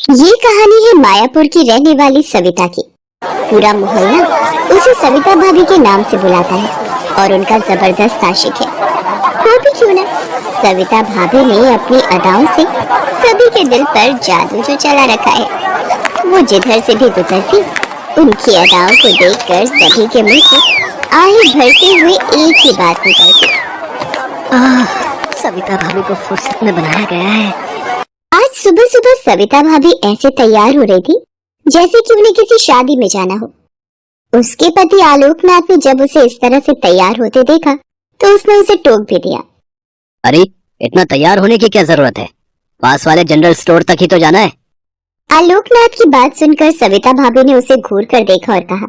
ये कहानी है मायापुर की रहने वाली सविता की। पूरा मोहल्ला उसे सविता भाभी के नाम से बुलाता है और उनका जबरदस्त आशिक है। वो भी क्यों ना, सविता भाभी ने अपनी अदाओं से सभी के दिल पर जादू जो चला रखा है। वो जिधर से भी गुजरती, उनकी अदाओं को देखकर सभी के मुंह से आही भरते हुए एक ही बात निकलती, सविता भाभी को फुर्सत में बनाया गया है। आज सुबह सुबह सविता भाभी ऐसे तैयार हो रही थी जैसे कि उन्हें किसी शादी में जाना हो। उसके पति आलोकनाथ ने जब उसे इस तरह से तैयार होते देखा तो उसने उसे टोक भी दिया। अरे इतना तैयार होने की क्या जरूरत है, पास वाले जनरल स्टोर तक ही तो जाना है। आलोकनाथ की बात सुनकर सविता भाभी ने उसे घूर कर देखा और कहा,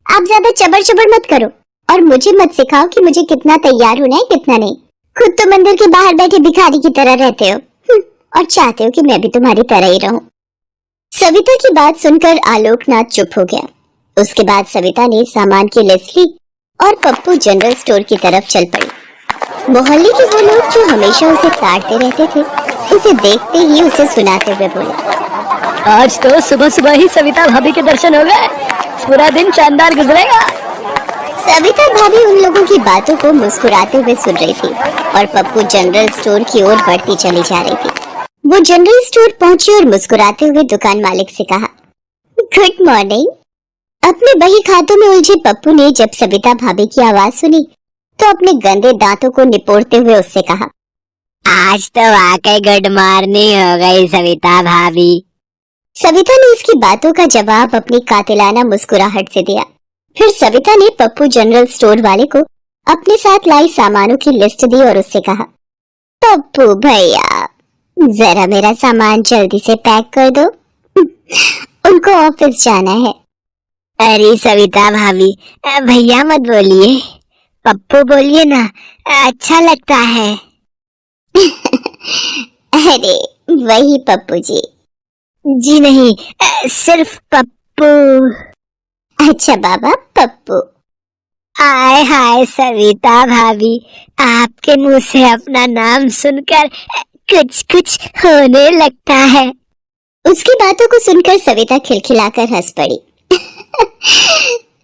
आप ज्यादा चबर चबर मत करो और मुझे मत सिखाओ कि मुझे कितना तैयार होना है कितना नहीं। खुद तो मंदिर के बाहर बैठे भिखारी की तरह रहते हो और चाहते हो कि मैं भी तुम्हारी तरह ही रहूं। सविता की बात सुनकर आलोकनाथ चुप हो गया। उसके बाद सविता ने सामान की लिस्ट ली और पप्पू जनरल स्टोर की तरफ चल पड़ी। मोहल्ले के वो लोग जो हमेशा उसे ताड़ते रहते थे, उसे देखते ही उसे सुनाते हुए बोले, आज तो सुबह सुबह ही सविता भाभी के दर्शन हो गए, पूरा दिन शानदार गुजरेगा। सविता भाभी उन लोगों की बातों को मुस्कुराते हुए सुन रही थी और पप्पू जनरल स्टोर की ओर बढ़ती चली जा रही थी। वो जनरल स्टोर पहुंची और मुस्कुराते हुए दुकान मालिक से कहा, गुड मॉर्निंग। अपने बही खातों में उलझे पप्पू ने जब सविता भाभी की आवाज सुनी तो अपने गंदे दांतों को निपोड़ते हुए उससे कहा, आज तो वाकई गुड मॉर्निंग हो गई सविता भाभी। सविता ने उसकी बातों का जवाब अपनी कातिलाना मुस्कुराहट से दिया। फिर सविता ने पप्पू जनरल स्टोर वाले को अपने साथ लाई सामानों की लिस्ट दी और उससे कहा, पप्पू भैया जरा मेरा सामान जल्दी से पैक कर दो, उनको ऑफिस जाना है। अरे सविता भाभी भैया मत बोलिए, पप्पू बोलिए ना, अच्छा लगता है। अरे वही पप्पू जी। जी नहीं, सिर्फ पप्पू। अच्छा बाबा पप्पू। आय हाय सविता भाभी, आपके मुंह से अपना नाम सुनकर कुछ कुछ होने लगता है। उसकी बातों को सुनकर सविता खिलखिलाकर हंस पड़ी।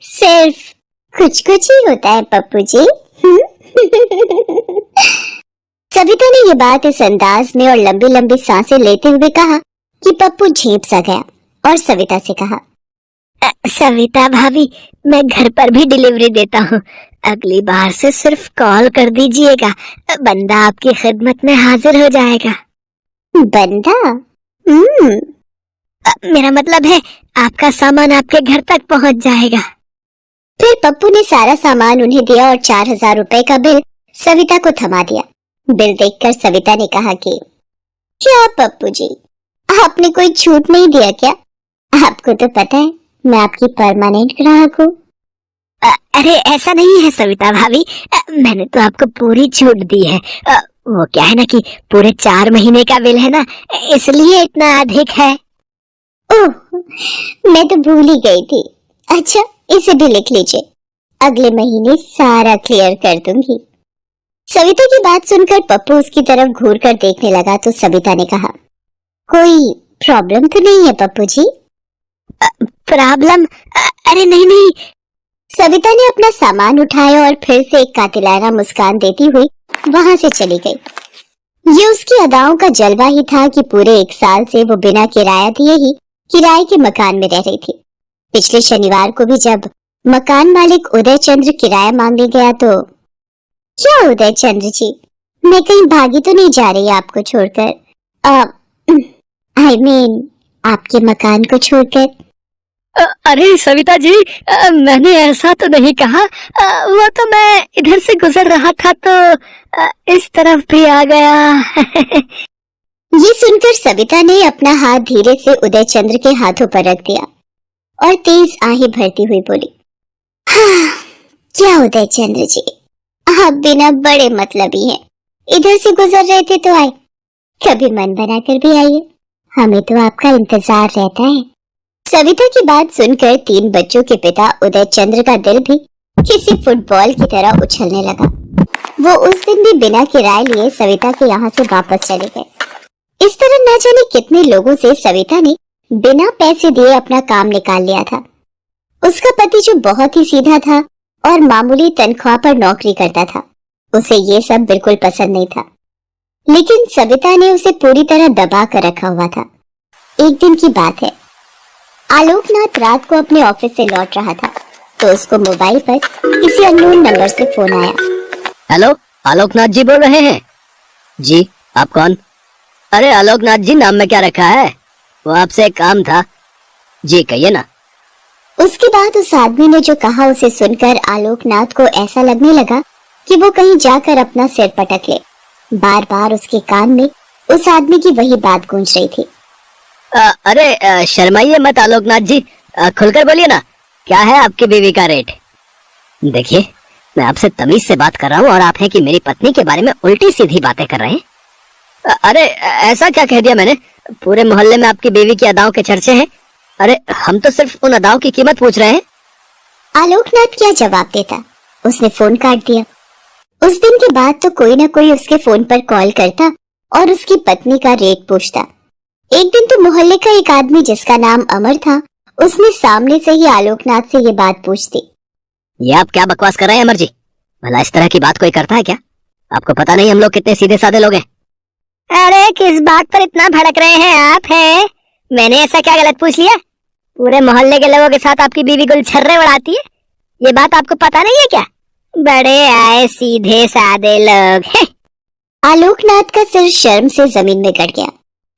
सिर्फ कुछ कुछ ही होता है पप्पू जी। सविता ने ये बात इस अंदाज में और लंबी लंबी सांसें लेते हुए कहा कि पप्पू झेंप सा गया और सविता से कहा, सविता भाभी मैं घर पर भी डिलीवरी देता हूँ, अगली बार से सिर्फ कॉल कर दीजिएगा, बंदा आपकी खिदमत में हाजिर हो जाएगा। बंदा? मेरा मतलब है आपका सामान आपके घर तक पहुँच जाएगा। फिर पप्पू ने सारा सामान उन्हें दिया और 4000 रुपए का बिल सविता को थमा दिया। बिल देखकर सविता ने कहा कि क्या पप्पू जी, आपने कोई छूट नहीं दिया क्या? आपको तो पता है मैं आपकी परमानेंट ग्राहक हूँ। अरे ऐसा नहीं है सविता भाभी, मैंने तो आपको पूरी छूट दी है। वो क्या है ना कि पूरे 4 महीने का बिल है ना, इसलिए इतना अधिक है। ओह, मैं तो भूल ही गई थी। अच्छा इसे भी लिख लीजिए, अगले महीने सारा क्लियर कर दूंगी। सविता की बात सुनकर पप्पू उसकी तरफ घूर कर देखने लगा तो सविता ने कहा, कोई प्रॉब्लम तो नहीं है पप्पू जी? प्रॉब्लम? अरे नहीं नहीं। सविता ने अपना सामान उठाया और फिर से एक कातिलाना मुस्कान देती हुई वहां से चली गई। ये उसकी अदाओं का जलवा ही था कि पूरे 1 साल से वो बिना किराया दिए ही किराए के मकान में रह रही थी। पिछले शनिवार को भी जब मकान मालिक उदय चंद्र किराया मांगने गया तो, क्या उदय चंद्र जी, मैं कहीं भागी तो नहीं जा रही आपको छोड़कर? I mean, आपके मकान को छोड़कर? अरे सविता जी, मैंने ऐसा तो नहीं कहा, वो तो मैं इधर से गुजर रहा था तो इस तरफ भी आ गया। ये सुनकर सविता ने अपना हाथ धीरे से उदय चंद्र के हाथों पर रख दिया और तेज आहें भरती हुई बोली, हाँ, क्या उदय चंद्र जी, आप बिना बड़े मतलबी हैं, इधर से गुजर रहे थे तो आए, कभी मन बनाकर भी आइए, हमें तो आपका इंतजार रहता है। सविता की बात सुनकर 3 बच्चों के पिता उदय चंद्र का दिल भी किसी फुटबॉल की तरह उछलने लगा। वो उस दिन भी बिना किराए लिए सविता के यहाँ से वापस चले गए। इस तरह ना जाने कितने लोगों से सविता ने बिना पैसे दिए अपना काम निकाल लिया था। उसका पति जो बहुत ही सीधा था और मामूली तनख्वाह पर नौकरी करता था, उसे ये सब बिल्कुल पसंद नहीं था। लेकिन सविता ने उसे पूरी तरह दबा कर रखा हुआ था। एक दिन की बात है, आलोकनाथ रात को अपने ऑफिस से लौट रहा था तो उसको मोबाइल पर किसी अननोन नंबर से फोन आया। हेलो, आलोकनाथ जी बोल रहे हैं? जी, आप कौन? अरे आलोकनाथ जी, नाम में क्या रखा है? वो आपसे एक काम था। जी कहिए ना। उसके बाद उस आदमी ने जो कहा उसे सुनकर आलोकनाथ को ऐसा लगने लगा कि वो कहीं जाकर अपना सिर पटक ले। बार बार उसके कान में उस आदमी की वही बात गूंज रही थी। अरे शर्माइए मत आलोकनाथ जी, खुलकर बोलिए ना, क्या है आपकी बीवी का रेट? देखिए, मैं आपसे तमीज से बात कर रहा हूँ और आप हैं कि मेरी पत्नी के बारे में उल्टी सीधी बातें कर रहे हैं। अरे ऐसा क्या कह दिया मैंने? पूरे मोहल्ले में आपकी बीवी की अदाओं के चर्चे हैं। अरे हम तो सिर्फ उन अदाओं की कीमत पूछ रहे हैं। आलोकनाथ क्या जवाब देता, उसने फोन काट दिया। उस दिन के बाद तो कोई ना कोई उसके फोन पर कॉल करता और उसकी पत्नी का रेट पूछता। एक दिन तो मोहल्ले का एक आदमी जिसका नाम अमर था, उसने सामने से ही आलोकनाथ से ये बात पूछती। ये आप क्या बकवास कर रहे हैं अमर जी? भला इस तरह की बात कोई करता है क्या? आपको पता नहीं हम लोग कितने सीधे साधे लोग हैं। अरे किस बात पर इतना भड़क रहे हैं आप? हैं, मैंने ऐसा क्या गलत पूछ लिया? पूरे मोहल्ले के लोगों के साथ आपकी बीवी गुलछर्रे उड़ाती है, ये बात आपको पता नहीं है क्या? बड़े आए सीधे साधे लोग हैं। आलोकनाथ का सिर शर्म से जमीन में गड़ गया।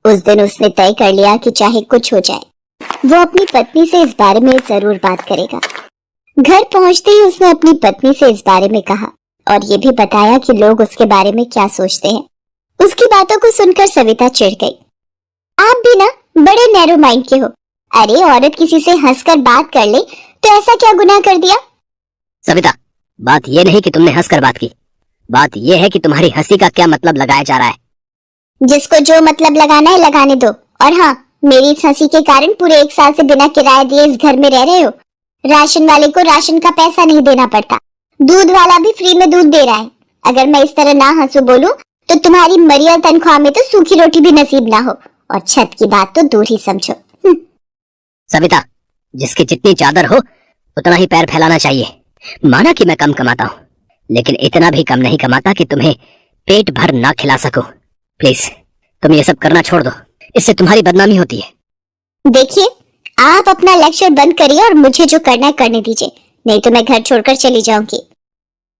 उस दिन उसने तय कर लिया कि चाहे कुछ हो जाए, वो अपनी पत्नी से इस बारे में जरूर बात करेगा। घर पहुंचते ही उसने अपनी पत्नी से इस बारे में कहा और ये भी बताया कि लोग उसके बारे में क्या सोचते हैं। उसकी बातों को सुनकर सविता चिढ़ गई। आप भी ना बड़े नैरो माइंड के हो। अरे औरत किसी से हंसकर बात कर ले तो ऐसा क्या गुनाह कर दिया? सविता, बात ये नहीं कि तुमने हंसकर बात की, बात ये है कि तुम्हारी हंसी का क्या मतलब लगाया जा रहा है। जिसको जो मतलब लगाना है लगाने दो। और हाँ, मेरी इस हंसी के कारण पूरे 1 साल से बिना किराया दिए इस घर में रह रहे हो। राशन वाले को राशन का पैसा नहीं देना पड़ता, दूध वाला भी फ्री में दूध दे रहा है। अगर मैं इस तरह ना हंसू बोलूं तो तुम्हारी मरियल तनख्वाह में तो सूखी रोटी भी नसीब ना हो, और छत की बात तो दूर ही समझो। सविता, जिसकी जितनी चादर हो उतना ही पैर फैलाना चाहिए। माना कि मैं कम कमाता हूँ, लेकिन इतना भी कम नहीं कमाता कि तुम्हें पेट भर ना खिला सकूं। प्लीज तुम ये सब करना छोड़ दो, इससे तुम्हारी बदनामी होती है। देखिए, आप अपना लेक्चर बंद करिए और मुझे जो करना है करने दीजिए, नहीं तो मैं घर छोड़कर चली जाऊंगी।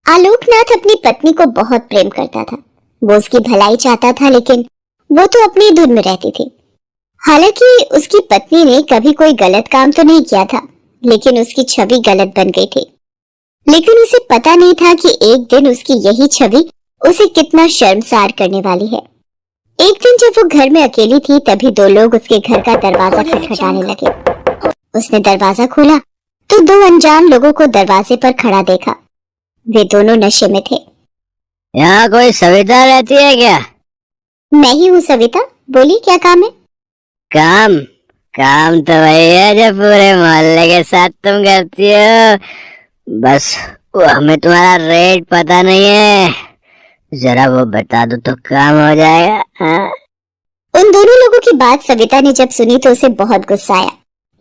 आलोकनाथ अपनी पत्नी को बहुत प्रेम करता था। वो उसकी भलाई चाहता था, लेकिन वो तो अपनी धुन में रहती थी। हालांकि उसकी पत्नी ने कभी कोई गलत काम तो नहीं किया था, लेकिन उसकी छवि गलत बन गई थी। लेकिन उसे पता नहीं था कि एक दिन उसकी यही छवि उसे कितना शर्मसार करने वाली है। एक दिन जब वो घर में अकेली थी, तभी 2 लोग उसके घर का दरवाजा खटखटाने लगे। उसने दरवाजा खोला तो 2 अनजान लोगों को दरवाजे पर खड़ा देखा। वे दोनों नशे में थे। यहाँ कोई सविता रहती है क्या? मैं ही हूँ सविता, बोली क्या काम है? काम काम तो वही है जो पूरे मोहल्ले के साथ तुम करती हो, बस वो हमें तुम्हारा रेट पता नहीं है। जरा वो बता दो तो काम हो जाएगा। हाँ? उन दोनों लोगों की बात सविता ने जब सुनी तो उसे बहुत गुस्सा आया।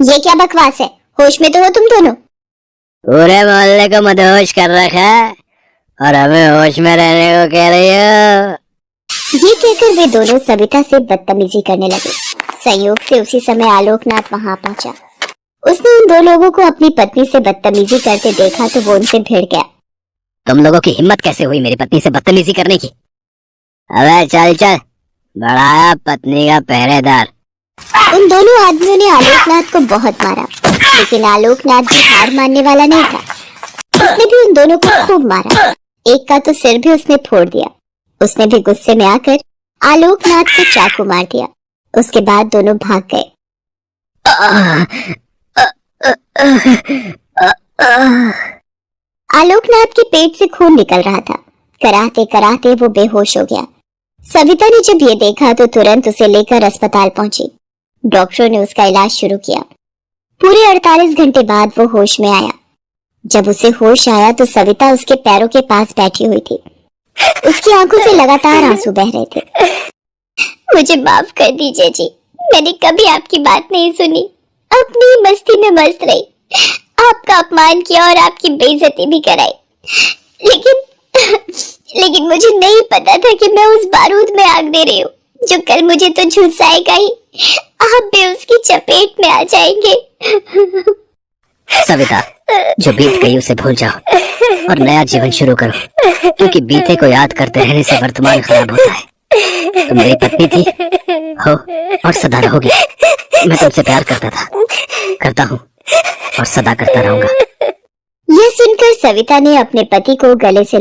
ये क्या बकवास है? होश में तो हो तुम दोनों? पूरे मोहल्ले को मदहोश कर रखा है और हमें होश में रहने को कह रही हो। ये कहकर वे दोनों सविता से बदतमीजी करने लगे। संयोग से उसी समय आलोकनाथ वहां पहुंचा। उसने उन 2 लोगों को अपनी पत्नी से बदतमीजी करते देखा तो वो उनसे भिड़ गया। तुम लोगों की हिम्मत कैसे हुई मेरी पत्नी से बदतमीजी करने की? अबे चल चल, बढ़ाया पत्नी का पहरेदार। उन दोनों आदमियों ने आलोकनाथ को बहुत मारा, लेकिन आलोकनाथ भी हार मानने वाला नहीं था। उसने भी उन दोनों को खूब मारा। एक का तो सिर भी उसने फोड़ दिया। उसने भी गुस्से में आकर आलोकनाथ को चाकू मार दिया। उसके बाद दोनों भाग गए। आलोकनाथ के पेट से खून निकल रहा था। कराहते कराहते वो बेहोश हो गया। सविता ने जब ये देखा तो तुरंत उसे लेकर अस्पताल पहुंची। डॉक्टरों ने उसका इलाज शुरू किया। पूरे 48 घंटे बाद वो होश में आया। जब उसे होश आया तो सविता उसके पैरों के पास बैठी हुई थी। उसकी आंखों से लगातार आंसू बह रहे थे। मुझे माफ कर दीजिए जी। मैंने कभी आपकी बात नहीं सुनी, अपनी मस्ती में मस्त रही, आपका अपमान किया और आपकी बेइज्जती भी कराई। लेकिन मुझे नहीं पता था कि मैं उस बारूद में आग दे रही हूँ जो कल मुझे तो झुलसाएगा ही, आप भी उसकी चपेट में आ जाएंगे। सविता, जो बीत गई उसे भूल जाओ और नया जीवन शुरू करो, क्योंकि बीते को याद करते रहने से वर्तमान खराब होता है। तुम मेरी पत्नी थी, हो और सदा रहोगी। मैं तुमसे प्यार करता था, करता हूँ और सदा करता रहूंगा। यह सुनकर सविता ने अपने पति को गले से